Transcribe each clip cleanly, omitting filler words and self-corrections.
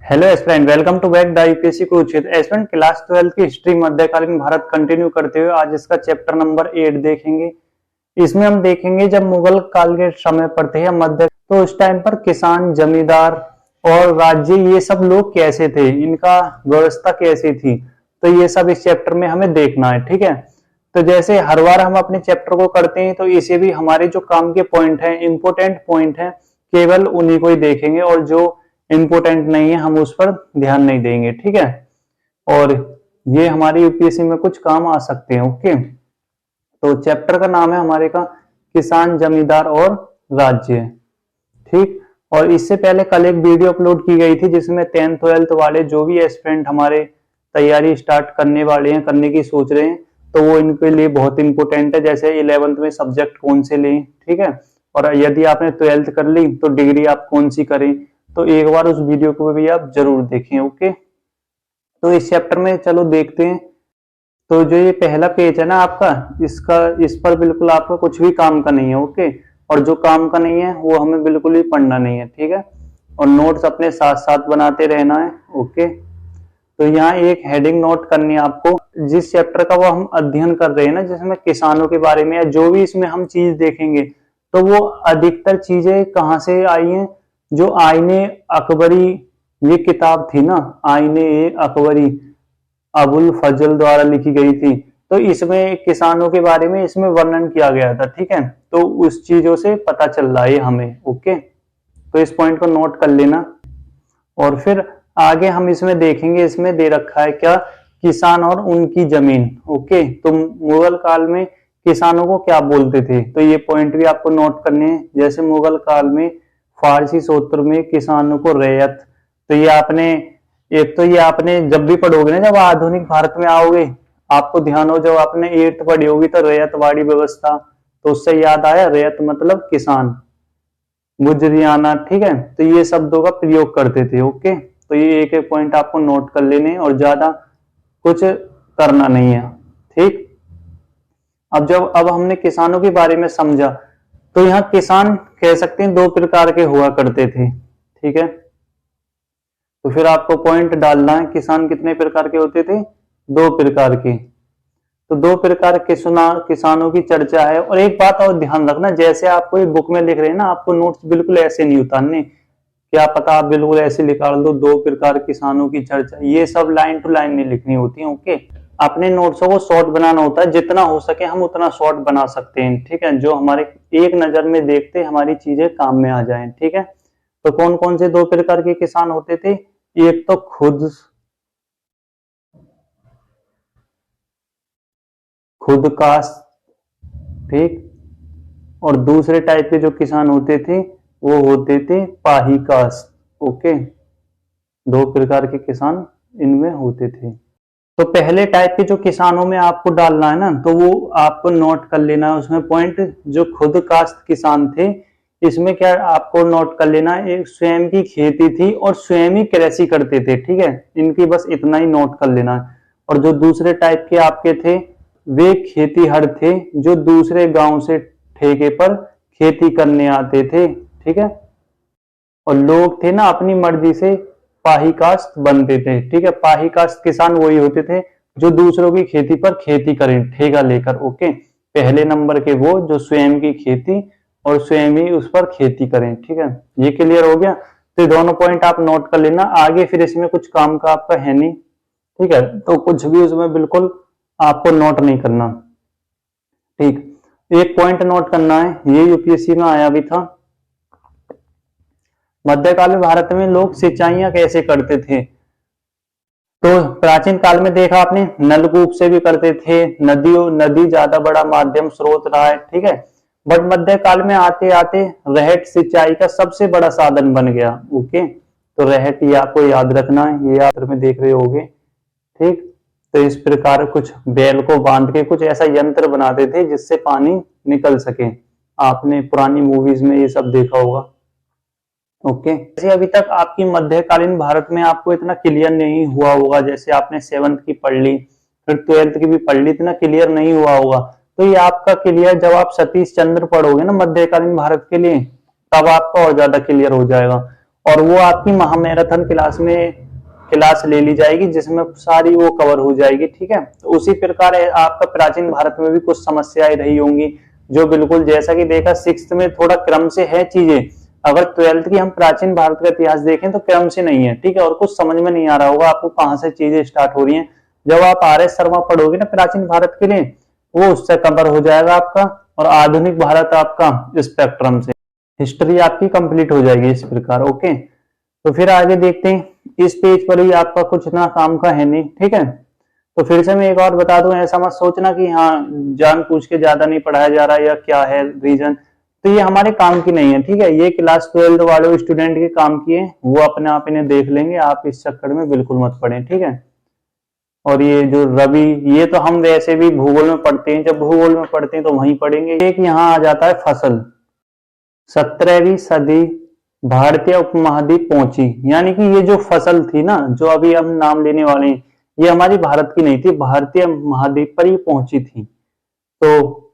Hello student, welcome to back the UPSC Kurukshetra. Student, class 12 की history मध्यकालीन Bharat continue करते हुए आज इसका चैप्टर नंबर 8 देखेंगे। इसमें हम देखेंगे जब मुगल काल के समय पर थे या मध्य, तो उस टाइम पर किसान, जमींदार और राज्य, ये सब लोग कैसे थे, इनका व्यवस्था कैसी थी, तो ये सब इस चैप्टर में हमें देखना है। ठीक है, तो जैसे हर बार हम अपने चैप्टर को करते हैं, तो इसे भी हमारे जो काम के पॉइंट हैं, इंपोर्टेंट पॉइंट हैं, केवल उन्हीं को ही देखेंगे और जो इंपोर्टेंट नहीं है हम उस पर ध्यान नहीं देंगे। ठीक है, और ये हमारी यूपीएससी में कुछ काम आ सकते हैं। ओके, तो चैप्टर का नाम है हमारे का किसान, जमींदार और राज्य। ठीक, और इससे पहले कल एक वीडियो अपलोड की गई थी जिसमें 10th 12th वाले जो भी एस्पिरेंट हमारे तैयारी स्टार्ट करने वाले हैं, करने की सोच रहे हैं, तो वो इनके लिए बहुत इंपॉर्टेंट है। जैसे 11th में सब्जेक्ट कौन से लें, ठीक है, और यदि आपने 12th कर ली तो डिग्री आप कौन सी करें, तो एक बार उस वीडियो को भी आप जरूर देखें। ओके, तो इस चैप्टर में चलो देखते हैं। तो जो ये पहला पेज है ना आपका, इस पर बिल्कुल आपका कुछ भी काम का नहीं है। ओके, और जो काम का नहीं है वो हमें बिल्कुल भी पढ़ना नहीं है। ठीक है, और नोट्स अपने साथ साथ बनाते रहना है। ओके, तो यहाँ एक हेडिंग नोट करनी है आपको, जिस चैप्टर का वो हम अध्ययन कर रहे हैं ना, जिसमें किसानों के बारे में या जो भी इसमें हम चीज देखेंगे, तो वो अधिकतर चीजें कहाँ से आई हैं, जो आईने अकबरी ये किताब थी ना, आईने अकबरी अबुल फजल द्वारा लिखी गई थी, तो इसमें किसानों के बारे में इसमें वर्णन किया गया था। ठीक है, तो उस चीजों से पता चल रहा है हमें। ओके, तो इस पॉइंट को नोट कर लेना। और फिर आगे हम इसमें देखेंगे, इसमें दे रखा है क्या, किसान और उनकी जमीन। ओके, तो मुगल काल में किसानों को क्या बोलते थे, तो ये पॉइंट भी आपको नोट करने हैं। जैसे मुगल काल में फारसी सूत्र में किसानों को रैयत, तो ये आपने जब भी पढ़ोगे ना, जब आधुनिक भारत में आओगे, आपको ध्यान हो, जब आपने 8th पढ़ी होगी तो रैयतवाड़ी व्यवस्था, तो उससे याद आया रैयत मतलब किसान, गुजरियाना। ठीक है, तो ये शब्दों का प्रयोग करते थे। ओके, तो ये एक एक पॉइंट आपको नोट कर लेने और ज्यादा कुछ करना नहीं है। ठीक, अब हमने किसानों के बारे में समझा, तो यहाँ किसान कह सकते हैं 2 प्रकार के हुआ करते थे। ठीक है, तो फिर आपको पॉइंट डालना है, किसान कितने प्रकार के होते थे, 2 प्रकार के। तो 2 प्रकार के किसानों की चर्चा है। और एक बात और ध्यान रखना, जैसे आपको एक बुक में लिख रहे हैं ना, आपको नोट्स बिल्कुल ऐसे नहीं उतारने, क्या पता आप बिल्कुल ऐसे निकाल दो 2 प्रकार किसानों की चर्चा, ये सब लाइन टू लाइन नहीं लिखनी होती है। ओके, अपने नोट्सों को शॉर्ट बनाना होता है, जितना हो सके हम उतना शॉर्ट बना सकते हैं। ठीक है, जो हमारे एक नजर में देखते हमारी चीजें काम में आ जाएं। ठीक है, तो कौन कौन से 2 प्रकार के किसान होते थे, एक तो खुद काश्त, ठीक, और दूसरे टाइप के जो किसान होते थे वो होते थे पाही काश्त। ओके, 2 प्रकार के किसान इनमें होते थे। तो पहले टाइप के जो किसानों में आपको डालना है ना, तो वो आपको नोट कर लेना है उसमें पॉइंट, जो खुद काश्त किसान थे, इसमें क्या आपको नोट कर लेना है, एक स्वयं की खेती थी और स्वयं ही कृषि करते थे। ठीक है, इनकी बस इतना ही नोट कर लेना है। और जो दूसरे टाइप के आपके थे, वे खेतीहर थे, जो दूसरे गांव से ठेके पर खेती करने आते थे। ठीक है, और लोग थे ना अपनी मर्जी से पाही काश्त बनते थे। ठीक है, पाही काश्त किसान वही होते थे जो दूसरों की खेती पर खेती करें ठेका लेकर। ओके, पहले नंबर के वो जो स्वयं की खेती और स्वयं ही उस पर खेती करें। ठीक है, ये क्लियर हो गया। तो ये दोनों पॉइंट आप नोट कर लेना, आगे फिर इसमें कुछ काम का आपका है नहीं। ठीक है, तो कुछ भी उसमें बिल्कुल आपको नोट नहीं करना। ठीक, एक पॉइंट नोट करना है, ये यूपीएससी में आया भी था, मध्यकाल में भारत में लोग सिंचाइयां कैसे करते थे। तो प्राचीन काल में देखा आपने, नलकूप से भी करते थे, नदी ज्यादा बड़ा माध्यम स्रोत रहा है। ठीक है, बट मध्यकाल में आते आते रहट सिंचाई का सबसे बड़ा साधन बन गया। ओके, तो रहट ये आपको याद रखना है, ये आप में देख रहे होगे। ठीक, तो इस प्रकार कुछ बैल को बांध के कुछ ऐसा यंत्र बनाते थे जिससे पानी निकल सके, आपने पुरानी मूवीज में ये सब देखा होगा। ओके, जैसे अभी तक आपकी मध्यकालीन भारत में आपको इतना क्लियर नहीं हुआ होगा, जैसे आपने 7th की पढ़ ली, फिर 12th की भी पढ़ ली, इतना क्लियर नहीं हुआ होगा। तो ये आपका क्लियर जब आप सतीश चंद्र पढ़ोगे ना मध्यकालीन भारत के लिए, तब आपका और ज्यादा क्लियर हो जाएगा। और वो आपकी महामैराथन क्लास ले ली जाएगी जिसमें सारी वो कवर हो जाएगी। ठीक है, तो उसी प्रकार आपका प्राचीन भारत में भी कुछ समस्याएं रही होंगी, जो बिल्कुल जैसा कि देखा सिक्स्थ में थोड़ा क्रम से है चीजें। अगर ट्वेल्थ की हम प्राचीन भारत का इतिहास देखें तो क्रम से नहीं है। ठीक है, और कुछ समझ में नहीं आ रहा होगा आपको कहां से चीजें स्टार्ट हो रही हैं। जब आप आर एस शर्मा पढ़ोगे ना प्राचीन भारत के लिए, वो उससे कवर हो जाएगा आपका, और आधुनिक भारत आपका स्पेक्ट्रम से हिस्ट्री आपकी कंप्लीट हो जाएगी इस प्रकार। ओके, तो फिर आगे देखते हैं। इस पेज पर भी आपका कुछ इतना काम का है नहीं। ठीक है, तो फिर से मैं एक और बता दूं, ऐसा मत सोचना कि हाँ जान पूछ के ज्यादा नहीं पढ़ाया जा रहा है या क्या है रीजन। तो ये हमारे काम की नहीं है। ठीक है, ये क्लास 12 वाले स्टूडेंट के काम की है, वो अपने आप इन्हें देख लेंगे, आप इस चक्कर में बिल्कुल मत पढ़ें। ठीक है, और ये जो रवि, ये तो हम वैसे भी भूगोल में पढ़ते हैं, जब भूगोल में पढ़ते हैं तो वहीं पढ़ेंगे। एक यहाँ आ जाता है फसल। 17वीं सदी भारतीय उपमहाद्वीप पहुंची, यानी कि ये जो फसल थी ना, जो अभी हम नाम लेने वाले हैं, ये हमारी भारत की नहीं थी, भारतीय महाद्वीप पर ही पहुंची थी। तो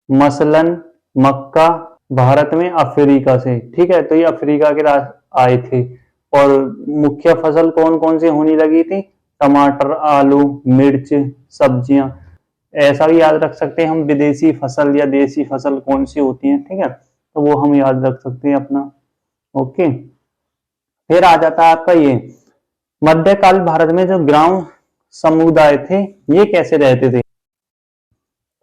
मसलन मक्का भारत में अफ्रीका से। ठीक है, तो ये अफ्रीका के आए थे। और मुख्य फसल कौन कौन सी होने लगी थी? टमाटर, आलू, मिर्च, सब्जियां। ऐसा भी याद रख सकते हैं हम, विदेशी फसल या देसी फसल कौन सी होती है। ठीक है, तो वो हम याद रख सकते हैं अपना। ओके, फिर आ जाता है आपका ये मध्यकाल भारत में जो ग्राम समुदाय थे, ये कैसे रहते थे।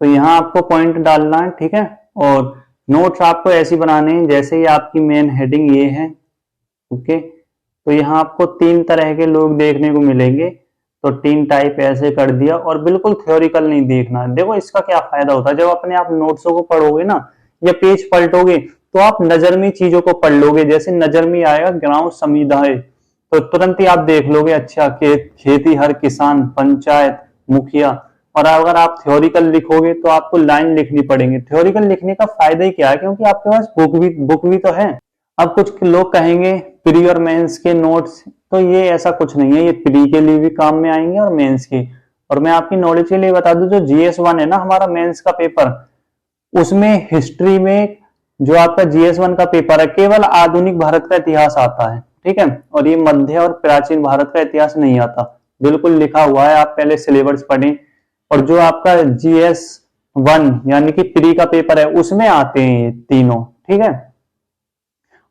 तो यहाँ आपको पॉइंट डालना है। ठीक है, और नोट्स आपको ऐसी बनाने हैं जैसे ही आपकी मेन हेडिंग ये है। ओके, तो यहाँ आपको 3 तरह के लोग देखने को मिलेंगे, तो 3 टाइप ऐसे कर दिया, और बिल्कुल थ्योरिकल नहीं देखना। देखो इसका क्या फायदा होता है, जब अपने आप नोट्सों को पढ़ोगे ना या पेज पलटोगे तो आप नजर में चीजों को पढ़ लोगे। जैसे नजर में आएगा ग्राम समुदाय, तो तुरंत ही आप देख लोगे, अच्छा खेती हर किसान, पंचायत, मुखिया। और अगर आप थ्योरिकल लिखोगे तो आपको लाइन लिखनी पड़ेंगे। थ्योरिकल लिखने का फायदा ही क्या है, क्योंकि आपके पास बुक भी तो है। अब कुछ लोग कहेंगे प्री और मेंस के नोट्स, तो ये ऐसा कुछ नहीं है, ये प्री के लिए भी काम में आएंगे और मेंस के। और मैं आपकी नॉलेज के लिए बता दूं, जो GS1 है ना हमारा मेंस का पेपर, उसमें हिस्ट्री में जो आपका GS1 का पेपर है, केवल आधुनिक भारत का इतिहास आता है। ठीक है, और ये मध्य और प्राचीन भारत का इतिहास नहीं आता। बिल्कुल लिखा हुआ है, आप पहले सिलेबस पढ़ें। और जो आपका GS1 यानी कि प्री का पेपर है, उसमें आते हैं ये तीनों। ठीक है,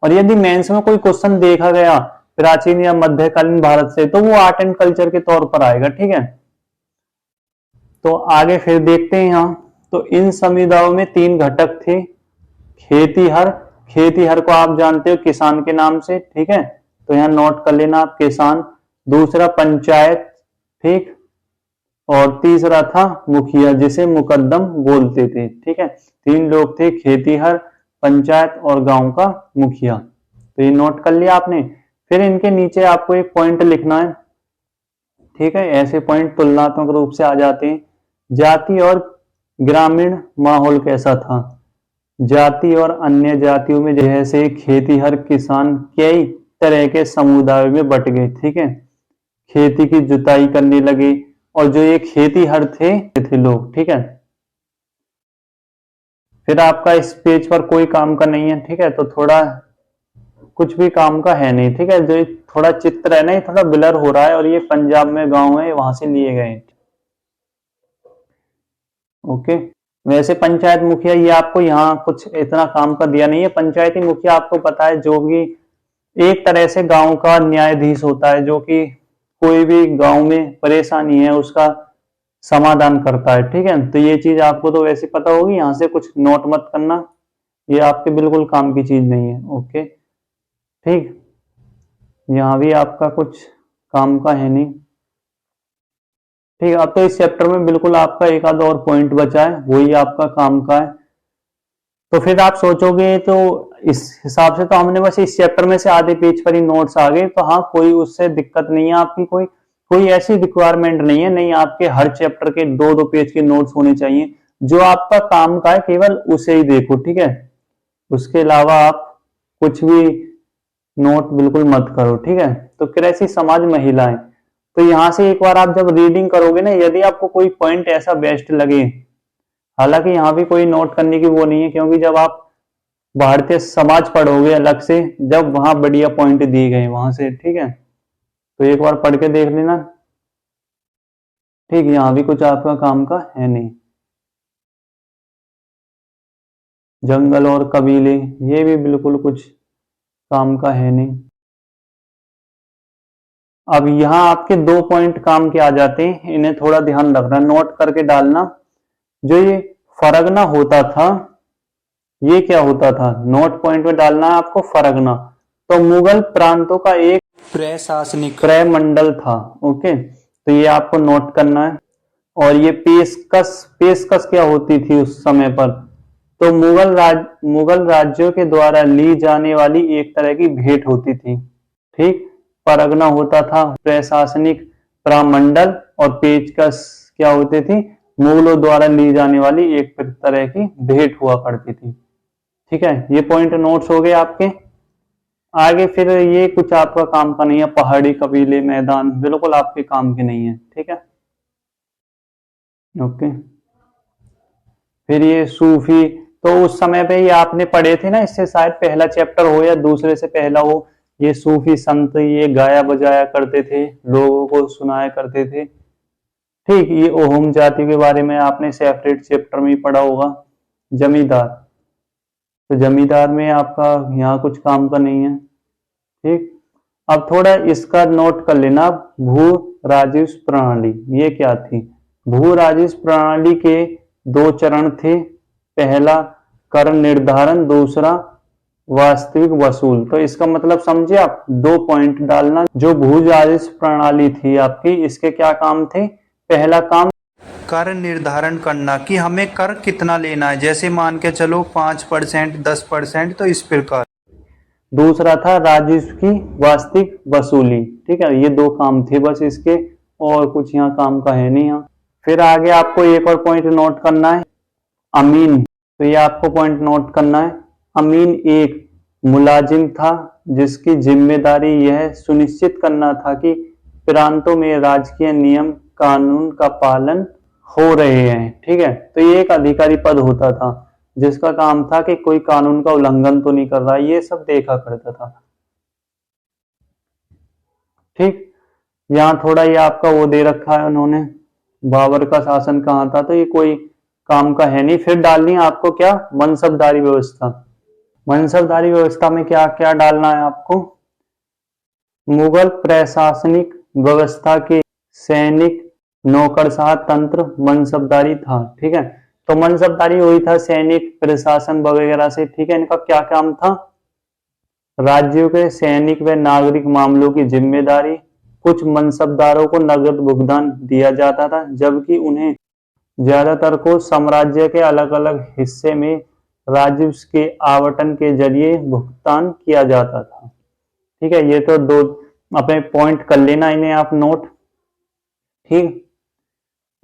और यदि मेंस में कोई क्वेश्चन देखा गया प्राचीन या मध्यकालीन भारत से, तो वो आर्ट एंड कल्चर के तौर पर आएगा। ठीक है, तो आगे फिर देखते हैं यहाँ। तो इन समुदायों में 3 घटक थे। खेतीहर, खेतीहर को आप जानते हो किसान के नाम से। ठीक है, तो यहाँ नोट कर लेना आप, किसान। दूसरा पंचायत, ठीक, और तीसरा था मुखिया, जिसे मुकद्दम बोलते थे। ठीक है, 3 लोग थे, खेतीहर, पंचायत और गांव का मुखिया। तो ये नोट कर लिया आपने। फिर इनके नीचे आपको एक पॉइंट लिखना है। ठीक है, ऐसे पॉइंट तुलनात्मक रूप से आ जाते हैं। जाति और ग्रामीण माहौल कैसा था। जाति और अन्य जातियों में जैसे खेतीहर किसान कई तरह के समुदायों में बट गए। ठीक है, खेती की जुताई करने लगे, और जो ये खेतीहर थे लोग। ठीक है, फिर आपका इस पेज पर कोई काम का नहीं है। ठीक है, तो थोड़ा कुछ भी काम का है नहीं। ठीक है, जो थोड़ा चित्र है ना, ये थोड़ा ब्लर हो रहा है, और ये पंजाब में गांव है, वहां से लिए गए। ओके, वैसे पंचायत मुखिया ये आपको यहाँ कुछ इतना काम का दिया नहीं है। पंचायती मुखिया आपको पता है, जो भी एक तरह से गांव का न्यायाधीश होता है, जो कि कोई भी गांव में परेशानी है उसका समाधान करता है। ठीक है, तो ये चीज आपको तो वैसे पता होगी, यहाँ से कुछ नोट मत करना, ये आपके बिल्कुल काम की चीज नहीं है। ओके, ठीक, यहाँ भी आपका कुछ काम का है नहीं। ठीक है, अब तो इस चैप्टर में बिल्कुल आपका एक आधा और पॉइंट बचा है, वही आपका काम का है। तो फिर आप सोचोगे, तो इस हिसाब से तो हमने बस इस चैप्टर में से आधे पेज पर ही नोट्स आ गए, तो हाँ कोई उससे दिक्कत नहीं है आपकी, कोई ऐसी रिक्वायरमेंट नहीं है, नहीं आपके हर चैप्टर के 2-2 पेज के नोट्स होने चाहिए। जो आपका काम का है केवल उसे ही देखो। ठीक है, उसके अलावा आप कुछ भी नोट बिल्कुल मत करो। ठीक है, तो कृषि समाज महिलाएं, तो यहां से एक बार आप जब रीडिंग करोगे ना, यदि आपको कोई पॉइंट ऐसा बेस्ट लगे, हालांकि यहाँ भी कोई नोट करने की वो नहीं है, क्योंकि जब आप भारतीय समाज पढ़ोगे अलग से, जब वहां बढ़िया पॉइंट दिए गए वहां से, ठीक है। तो एक बार पढ़ के देख लेना, ठीक। यहाँ भी कुछ आपका काम का है नहीं। जंगल और कबीले, ये भी बिल्कुल कुछ काम का है नहीं। अब यहाँ आपके 2 पॉइंट काम के आ जाते हैं, इन्हें थोड़ा ध्यान रखना, नोट करके डालना। जो ये फरगना होता था, ये क्या होता था, नोट पॉइंट में डालना है आपको, फरगना। तो मुगल प्रांतों का एक प्रशासनिक क्रयमंडल था, ओके। तो ये आपको नोट करना है। और ये पेशकश, पेशकश क्या होती थी उस समय पर, तो मुगल राज्यों के द्वारा ली जाने वाली एक तरह की भेंट होती थी, ठीक। परगना होता था प्रशासनिक प्रमंडल, और पेशकश क्या होती थी, मुगलों द्वारा ली जाने वाली एक तरह की भेंट हुआ करती थी, ठीक है। ये पॉइंट नोट्स हो गए आपके। आगे फिर ये कुछ आपका काम का नहीं है, पहाड़ी कबीले मैदान बिल्कुल आपके काम के नहीं है, ठीक है, ओके। फिर ये सूफी, तो उस समय पे ये आपने पढ़े थे ना, इससे शायद पहला चैप्टर हो या दूसरे से पहला हो। ये सूफी संत ये गाया बजाया करते थे, लोगों को सुनाया करते थे, ठीक। ये ओहम जाति के बारे में आपने सेपरेट चैप्टर में पढ़ा होगा। जमींदार, तो जमींदार में आपका यहाँ कुछ काम का नहीं है, ठीक। अब थोड़ा इसका नोट कर लेना, भू राजस्व प्रणाली ये क्या थी। भू राजस्व प्रणाली के 2 चरण थे, पहला कर निर्धारण, दूसरा वास्तविक वसूल। तो इसका मतलब समझे आप, 2 पॉइंट डालना। जो भू राजस्व प्रणाली थी आपकी, इसके क्या काम थे, पहला काम कर निर्धारण करना कि हमें कर कितना लेना है, जैसे मान के चलो 5%, 10%, तो इस प्रकार। दूसरा था राजस्व की वास्तविक वसूली, ठीक है। ये 2 काम थे बस इसके, और कुछ यहाँ काम का है नहीं यहाँ। फिर आगे आपको एक और पॉइंट नोट करना है, अमीन। तो ये आपको पॉइंट नोट करना है, अमीन एक मुलाजिम था जिसकी जिम्मेदारी यह सुनिश्चित करना था कि प्रांतों में राजकीय नियम कानून का पालन हो रहे हैं, ठीक है। तो ये एक अधिकारी पद होता था जिसका काम था कि कोई कानून का उल्लंघन तो नहीं कर रहा, ये सब देखा करता था, ठीक। यहाँ थोड़ा ये आपका वो दे रखा है उन्होंने, बाबर का शासन कहाँ था, तो ये कोई काम का है नहीं। फिर डालनी है आपको क्या, मनसबदारी व्यवस्था। मनसबदारी व्यवस्था में क्या क्या डालना है आपको, मुगल प्रशासनिक व्यवस्था के सैनिक नौकरशाह तंत्र मनसबदारी था, ठीक है। तो मनसबदारी वही था सैनिक प्रशासन वगैरह से, ठीक है। इनका क्या काम था, राज्यों के सैनिक व नागरिक मामलों की जिम्मेदारी। कुछ मनसबदारों को नगद भुगतान दिया जाता था, जबकि उन्हें ज्यादातर को साम्राज्य के अलग अलग हिस्से में राजस्व के आवंटन के जरिए भुगतान किया जाता था, ठीक है। ये तो 2 अपने पॉइंट कर लेना, इन्हें आप नोट, ठीक।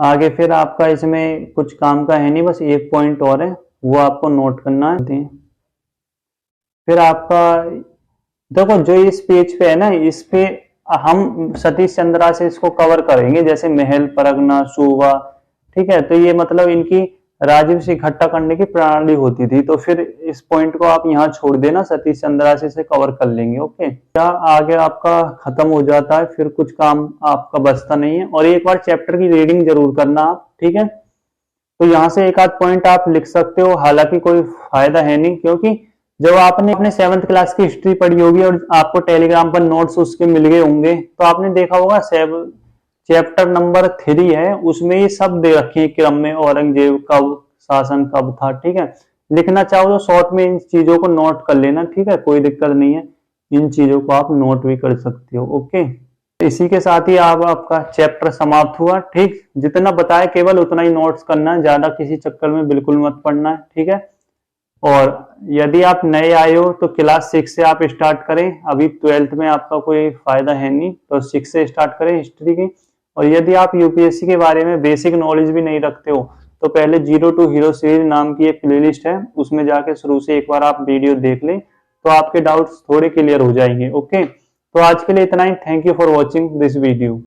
आगे फिर आपका इसमें कुछ काम का है नहीं, बस एक पॉइंट और है, वो आपको नोट करना है। फिर आपका देखो, जो इस पेज पे है ना, इस पे हम सतीश चंद्रा से इसको कवर करेंगे, जैसे महल, परगना, सूबा, ठीक है। तो ये मतलब इनकी राजस्व इकट्ठा करने की प्रणाली होती थी। तो फिर इस पॉइंट को आप यहाँ छोड़ देना, सतीश चंद्रा से इसे कवर कर लेंगे, ओके। क्या आगे आपका खत्म हो जाता है, फिर कुछ काम आपका बचता नहीं है। और एक बार चैप्टर की रीडिंग जरूर करना आप, ठीक है। तो यहाँ से एक आध पॉइंट आप लिख सकते हो, हालांकि कोई फायदा है नहीं, क्योंकि जब आपने अपने 7th क्लास की हिस्ट्री पढ़ी होगी और आपको टेलीग्राम पर नोट्स उसके मिल गए होंगे, तो आपने देखा होगा चैप्टर नंबर 3 है, उसमें ये सब दे रखे हैं क्रम में, औरंगजेब कब शासन कब था, ठीक है। लिखना चाहो तो शॉर्ट में इन चीजों को नोट कर लेना, ठीक है, कोई दिक्कत नहीं है, इन चीजों को आप नोट भी कर सकते हो, ओके। इसी के साथ ही आपका चैप्टर समाप्त हुआ, ठीक। जितना बताया केवल उतना ही नोट्स करना है, ज्यादा किसी चक्कर में बिल्कुल मत पढ़ना है, ठीक है। और यदि आप नए आए हो तो क्लास 6 से आप स्टार्ट करें, अभी 12th में आपका कोई फायदा है नहीं, तो 6 से स्टार्ट करें हिस्ट्री की। और यदि आप यूपीएससी के बारे में बेसिक नॉलेज भी नहीं रखते हो, तो पहले 0 to हीरो सीरीज नाम की एक प्लेलिस्ट है, उसमें जाके शुरू से एक बार आप वीडियो देख लें, तो आपके डाउट्स थोड़े क्लियर हो जाएंगे, ओके। तो आज के लिए इतना ही, thank you for watching this video.